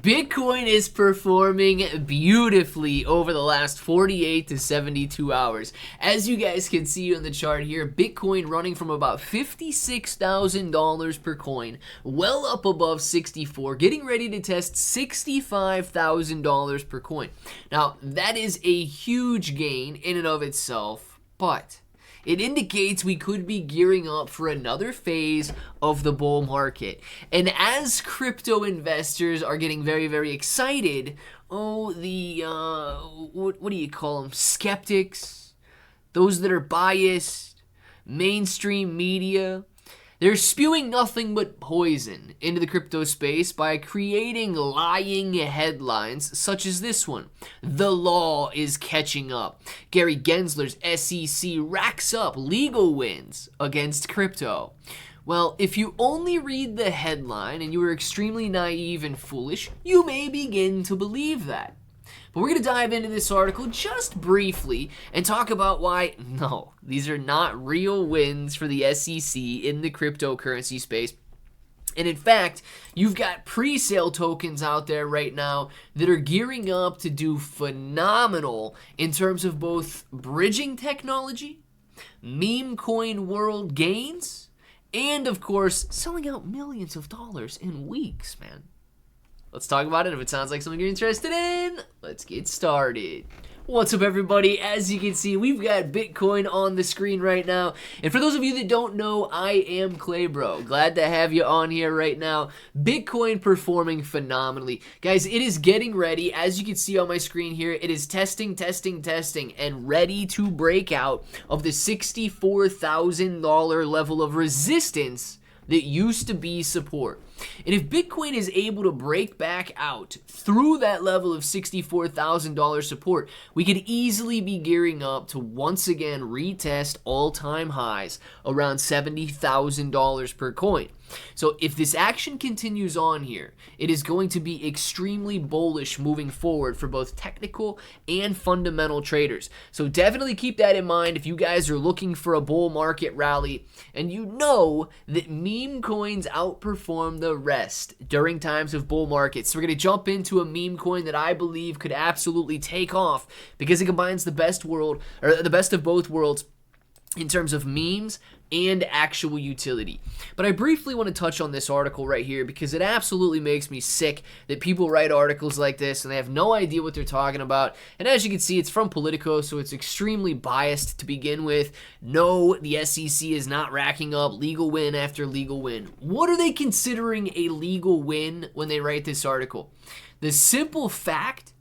Bitcoin is performing beautifully over the last 48 to 72 hours. As you guys can see on the chart here, Bitcoin running from about $56,000 per coin, well up above 64, getting ready to test $65,000 per coin. Now, that is a huge gain in and of itself, but it indicates we could be gearing up for another phase of the bull market. And as crypto investors are getting very, very excited, what do you call them? Skeptics, those that are biased, mainstream media, they're spewing nothing but poison into the crypto space by creating lying headlines such as this one. The law is catching up. Gary Gensler's SEC racks up legal wins against crypto. Well, if you only read the headline and you are extremely naive and foolish, you may begin to believe that. But we're going to dive into this article just briefly and talk about why, no, these are not real wins for the SEC in the cryptocurrency space. And in fact, you've got pre-sale tokens out there right now that are gearing up to do phenomenal in terms of both bridging technology, meme coin world gains, and of course, selling out millions of dollars in weeks, man. Let's talk about it. If it sounds like something you're interested in, let's get started. What's up, everybody? As you can see, we've got Bitcoin on the screen right now. And for those of you that don't know, I am Claybro. Glad to have you on here right now. Bitcoin performing phenomenally. Guys, it is getting ready. As you can see on my screen here, it is testing, and ready to break out of the $64,000 level of resistance that used to be support. And if Bitcoin is able to break back out through that level of $64,000 support, we could easily be gearing up to once again retest all-time highs around $70,000 per coin. So if this action continues on here, it is going to be extremely bullish moving forward for both technical and fundamental traders. So definitely keep that in mind if you guys are looking for a bull market rally and you know that meme coins outperform the rest during times of bull markets. So we're going to jump into a meme coin that I believe could absolutely take off because it combines the best of both worlds in terms of memes and actual utility. But I briefly want to touch on this article right here because it absolutely makes me sick that people write articles like this and they have no idea what they're talking about. And as you can see, it's from Politico, so it's extremely biased to begin with. No, the SEC is not racking up legal win after legal win. What are they considering a legal win when they write this article? The simple fact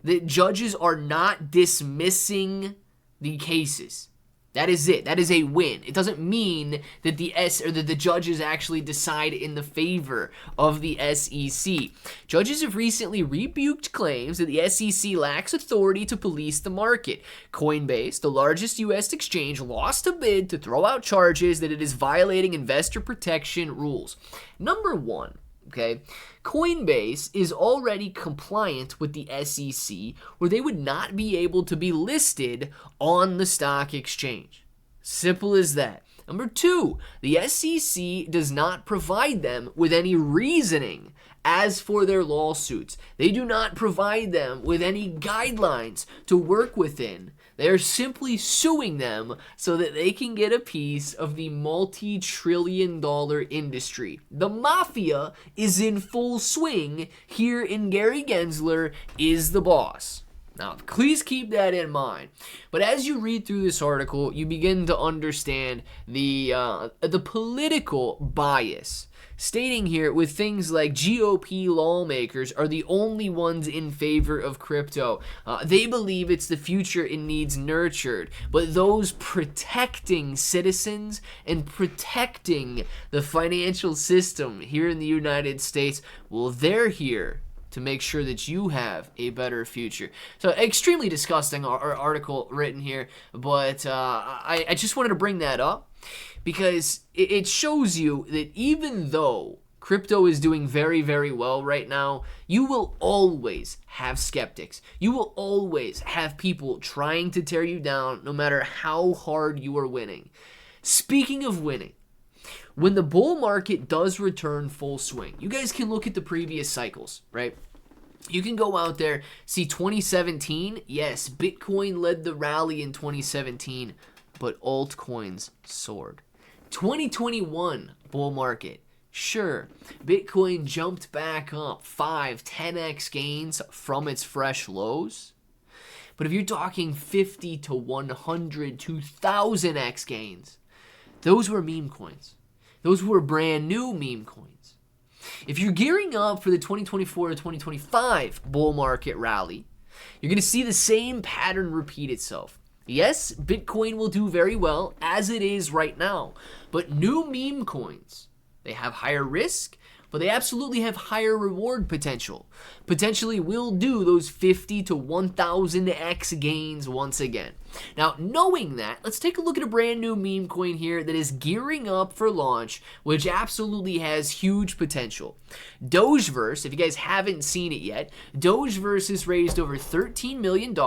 that judges are not dismissing the cases. That is it. That is a win. It doesn't mean that the judges actually decide in the favor of the SEC. Judges have recently rebuked claims that the SEC lacks authority to police the market. Coinbase, the largest U.S. exchange, lost a bid to throw out charges that it is violating investor protection rules. Number one, okay, Coinbase is already compliant with the SEC where they would not be able to be listed on the stock exchange. Simple as that. Number two, the SEC does not provide them with any reasoning as for their lawsuits. They do not provide them with any guidelines to work within. They are simply suing them so that they can get a piece of the multi-trillion-dollar industry. The mafia is in full swing here, and Gary Gensler is the boss. Now, please keep that in mind. But as you read through this article, you begin to understand the political bias. Stating here with things like GOP lawmakers are the only ones in favor of crypto. They believe it's the future and needs nurtured. But those protecting citizens and protecting the financial system here in the United States, well, they're here to make sure that you have a better future. So extremely disgusting article written here, but I just wanted to bring that up because it shows you that even though crypto is doing very, very well right now, you will always have skeptics. You will always have people trying to tear you down no matter how hard you are winning. Speaking of winning, when the bull market does return full swing, you guys can look at the previous cycles, right? You can go out there, see 2017. Yes, Bitcoin led the rally in 2017, but altcoins soared. 2021 bull market. Sure, Bitcoin jumped back up 10x gains from its fresh lows. But if you're talking 50 to 100 to 1000x gains, those were meme coins. Those were brand new meme coins. If you're gearing up for the 2024 to 2025 bull market rally, you're going to see the same pattern repeat itself. Yes, Bitcoin will do very well as it is right now, but new meme coins, they have higher risk, but they absolutely have higher reward potential. Potentially will do those 50 to 1000x gains once again. Now, knowing that, let's take a look at a brand new meme coin here that is gearing up for launch, which absolutely has huge potential. Dogeverse, if you guys haven't seen it yet, Dogeverse has raised over $13 million,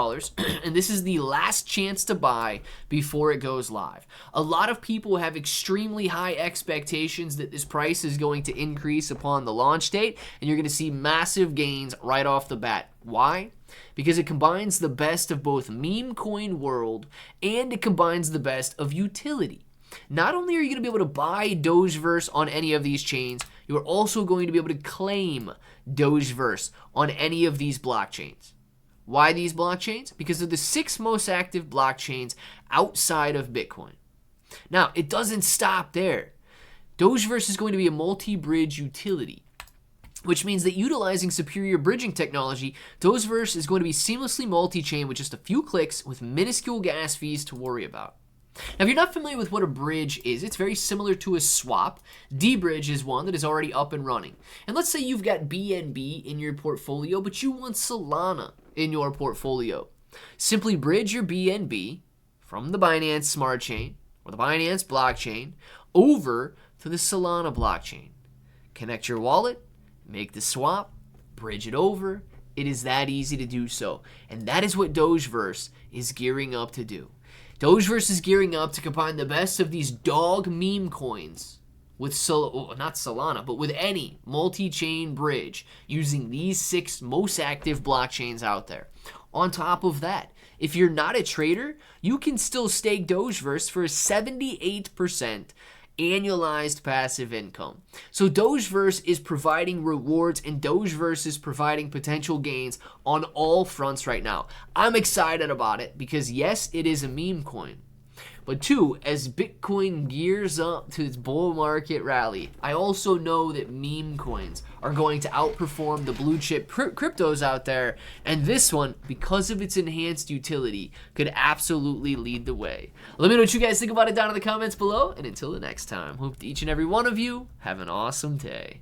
and this is the last chance to buy before it goes live. A lot of people have extremely high expectations that this price is going to increase upon the launch date, and you're going to see massive gains right off the bat. Why? Because it combines the best of both meme coin world and it combines the best of utility. Not only are you going to be able to buy Dogeverse on any of these chains, you are also going to be able to claim Dogeverse on any of these blockchains. Why these blockchains? Because they're the 6 most active blockchains outside of Bitcoin. Now, it doesn't stop there. Dogeverse is going to be a multi-bridge utility, which means that utilizing superior bridging technology, Dogeverse is going to be seamlessly multi-chain with just a few clicks with minuscule gas fees to worry about. Now, if you're not familiar with what a bridge is, it's very similar to a swap. D-Bridge is one that is already up and running. And let's say you've got BNB in your portfolio, but you want Solana in your portfolio. Simply bridge your BNB from the Binance Smart Chain or the Binance blockchain over to the Solana blockchain. Connect your wallet, make the swap, bridge it over. It is that easy to do so. And that is what Dogeverse is gearing up to do. Dogeverse is gearing up to combine the best of these dog meme coins with not Solana, but with any multi-chain bridge using these 6 most active blockchains out there. On top of that, if you're not a trader, you can still stake Dogeverse for a 78% annualized passive income. So Dogeverse is providing rewards and Dogeverse is providing potential gains on all fronts right now. I'm excited about it because yes, it is a meme coin. But 2, as Bitcoin gears up to its bull market rally, I also know that meme coins are going to outperform the blue chip cryptos out there. And this one, because of its enhanced utility, could absolutely lead the way. Let me know what you guys think about it down in the comments below. And until the next time, hope each and every one of you have an awesome day.